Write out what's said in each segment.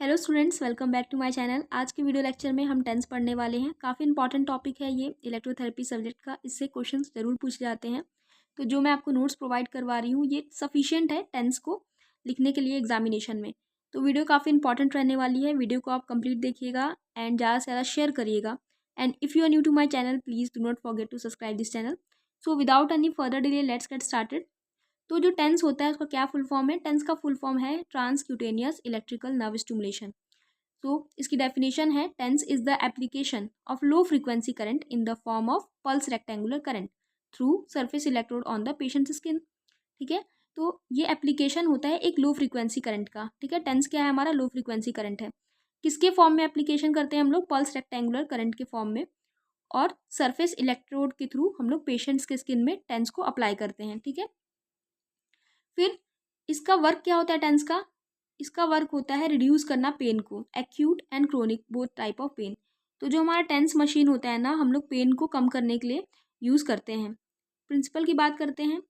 Hello students, welcome back to my channel. आज के video lecture में हम टेंस पढ़ने वाले हैं। काफ़ी इंपॉर्टेंट टॉपिक है ये इलेक्ट्रोथेरेपी सब्जेक्ट का। इससे क्वेश्चंस जरूर पूछ जाते हैं। तो जो मैं आपको नोट्स प्रोवाइड करवा रही हूँ ये सफिशिएंट है टेंस को लिखने के लिए एग्जामिनेशन में। तो वीडियो काफ़ी इंपॉर्टेंट रहने वाली है। वीडियो को आप कंप्लीट देखिएगा एंड ज़्यादा से ज़्यादा शेयर करिएगा। And if you are new to my channel please do not forget to subscribe this channel. So without any further delay let's get started. तो जो टेंस होता है उसका क्या फुल फॉर्म है? टेंस का फुल फॉर्म है ट्रांसक्यूटेनियस इलेक्ट्रिकल नर्व स्टिमुलेशन। तो इसकी डेफिनेशन है TENS is the application of low frequency current in the form of pulse rectangular current through surface electrode on the patient skin. ठीक है, तो ये एप्लीकेशन होता है एक लो फ्रीक्वेंसी करंट का। ठीक है, टेंस क्या है? हमारा लो फ्रीक्वेंसी करंट है। किसके फॉर्म में एप्लीकेशन करते हैं हम लोग? पल्स रेक्टेंगुलर करंट के फॉर्म में, और सरफेस इलेक्ट्रोड के थ्रू हम लोग पेशेंट्स के स्किन में टेंस को अप्लाई करते हैं। ठीक है, फिर इसका वर्क क्या होता है टेंस का? इसका वर्क होता है रिड्यूस करना पेन को, acute and chronic both type of pain. तो जो हमारा टेंस मशीन होता है ना, हम लोग पेन को कम करने के लिए यूज़ करते हैं। प्रिंसिपल की बात करते हैं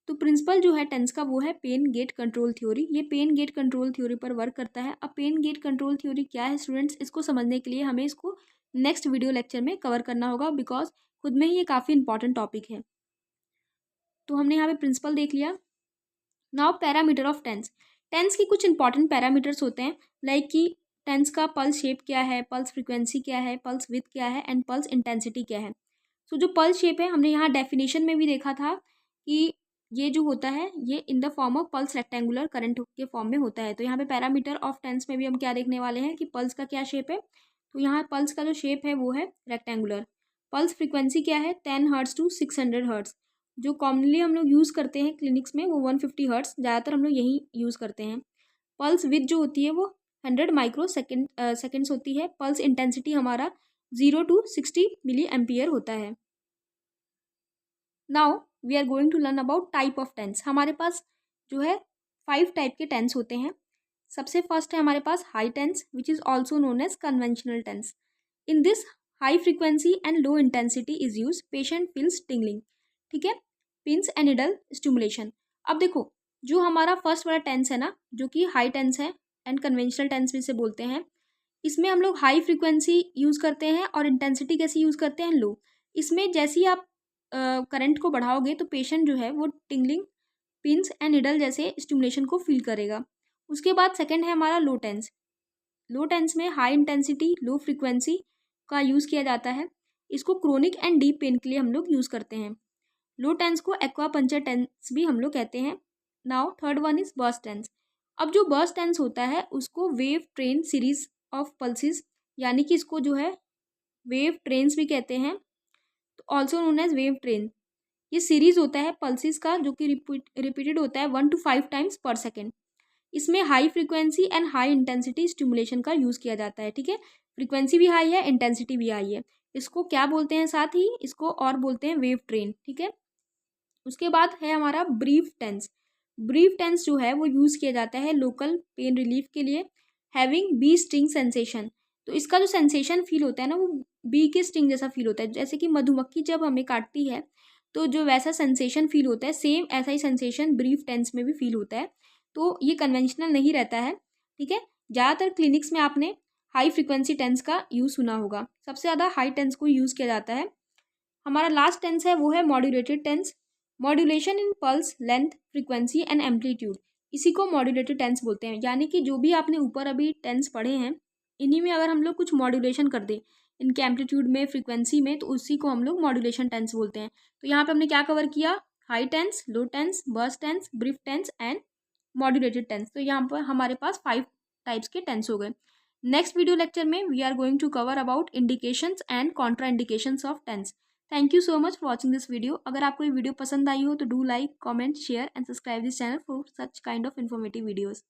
तो प्रिंसिपल जो है टेंस का वो है पेन गेट कंट्रोल थ्योरी। ये पेन गेट कंट्रोल थ्योरी पर वर्क करता है। अब पेन गेट कंट्रोल थ्योरी क्या है स्टूडेंट्स, इसको समझने के लिए हमें इसको नेक्स्ट वीडियो लेक्चर में कवर करना होगा, बिकॉज खुद में ही ये काफ़ी इंपॉर्टेंट टॉपिक है। तो हमने यहाँ पे प्रिंसिपल देख लिया। Now parameter of TENS. TENS की कुछ इंपॉर्टेंट पैरामीटर्स होते हैं, लाइक कि टेंस का पल्स शेप क्या है, पल्स फ्रीक्वेंसी क्या है, पल्स विथ क्या है एंड पल्स इंटेंसिटी क्या है। सो जो पल्स शेप है हमने यहाँ डेफिनेशन में भी देखा था कि ये जो होता है ये इन the form of pulse rectangular current के फॉर्म में होता है। तो यहाँ पे पैरामीटर ऑफ टेंस में भी हम क्या देखने वाले हैं कि पल्स का क्या शेप है। तो यहाँ पल्स का जो शेप है वो है रेक्टेंगुलर। पल्स फ्रीक्वेंसी क्या है? 10 हर्ट्ज टू 600 हर्ट्ज। जो कॉमनली हम लोग यूज़ करते हैं क्लिनिक्स में वो 150 हर्ट्ज, ज़्यादातर हम लोग यही यूज़ करते हैं। पल्स विथ जो होती है वो 100 माइक्रो सेकेंड्स होती है। पल्स इंटेंसिटी हमारा 0 to 60 मिली एम्पियर होता है। Now we are going to learn about type of TENS. हमारे पास जो है 5 टाइप के टेंस होते हैं। सबसे फर्स्ट है हमारे पास high TENS which is also known as conventional TENS. In this high frequency and low intensity is use patient feels tingling. ठीक है, पिंस एंड निडल स्टिमुलेशन। अब देखो, जो हमारा फर्स्ट वाला टेंस है ना, जो कि हाई टेंस है एंड कन्वेंशनल टेंस भी इसे बोलते हैं, इसमें हम लोग हाई फ्रीक्वेंसी यूज़ करते हैं और इंटेंसिटी कैसे यूज़ करते हैं? लो। इसमें जैसे ही आप करंट को बढ़ाओगे तो पेशेंट जो है वो टिंगलिंग, पिंस एंड निडल जैसे स्टिमुलेशन को फील करेगा। उसके बाद सेकेंड है हमारा लो टेंस। लो टेंस में हाई इंटेंसिटी लो फ्रीक्वेंसी का यूज़ किया जाता है। इसको क्रोनिक एंड डीप पेन के लिए हम लोग यूज़ करते हैं। लो टेंस को एक्वापंचर टेंस भी हम लोग कहते हैं। Now third one is burst TENS. अब जो बर्स्ट टेंस होता है उसको wave train series of pulses, यानी कि इसको जो है वेव ट्रेन्स भी कहते हैं, तो also known as wave train. ये सीरीज होता है पल्सेस का जो कि रिपीटेड होता है 1 to 5 टाइम्स पर सेकेंड। इसमें high frequency and high intensity stimulation का यूज़ किया जाता है। ठीक है, फ्रीक्वेंसी भी हाई है, इंटेंसिटी भी हाई है। इसको क्या बोलते हैं? साथ ही इसको और बोलते हैं वेव ट्रेन। ठीक है, उसके बाद है हमारा ब्रीफ टेंस। ब्रीफ टेंस जो है वो यूज़ किया जाता है लोकल पेन रिलीफ के लिए, हैविंग बी स्टिंग सेंसेशन। तो इसका जो सेंसेशन फील होता है ना वो बी के स्टिंग जैसा फील होता है। जैसे कि मधुमक्खी जब हमें काटती है तो जो वैसा सेंसेशन फील होता है, सेम ऐसा ही सेंसेशन ब्रीफ टेंस में भी फील होता है। तो ये कन्वेंशनल नहीं रहता है। ठीक है, ज़्यादातर क्लिनिक्स में आपने हाई फ्रिक्वेंसी टेंस का यूज़ सुना होगा। सबसे ज़्यादा हाई टेंस को यूज़ किया जाता है। हमारा लास्ट टेंस है वो है modulated TENS. Modulation in pulse length frequency and amplitude, इसी को मॉड्यूलेटेड टेंस बोलते हैं। यानी कि जो भी आपने ऊपर अभी टेंस पढ़े हैं इन्हीं में अगर हम लोग कुछ मॉड्यूलेशन कर दें इनके एम्पलीट्यूड में, फ्रीक्वेंसी में, तो उसी को हम लोग मॉड्यूलेशन टेंस बोलते हैं। तो यहाँ पे हमने क्या कवर किया? High TENS, low TENS, burst TENS, brief TENS and modulated TENS. तो यहाँ पर हमारे पास 5 टाइप्स के टेंस हो गए। नेक्स्ट वीडियो लेक्चर में we are going to cover about indications and contra indications of TENS. Thank you so much for watching this video. अगर आपको ये वीडियो पसंद आई हो तो do like, comment, share and subscribe this channel for such kind of informative videos.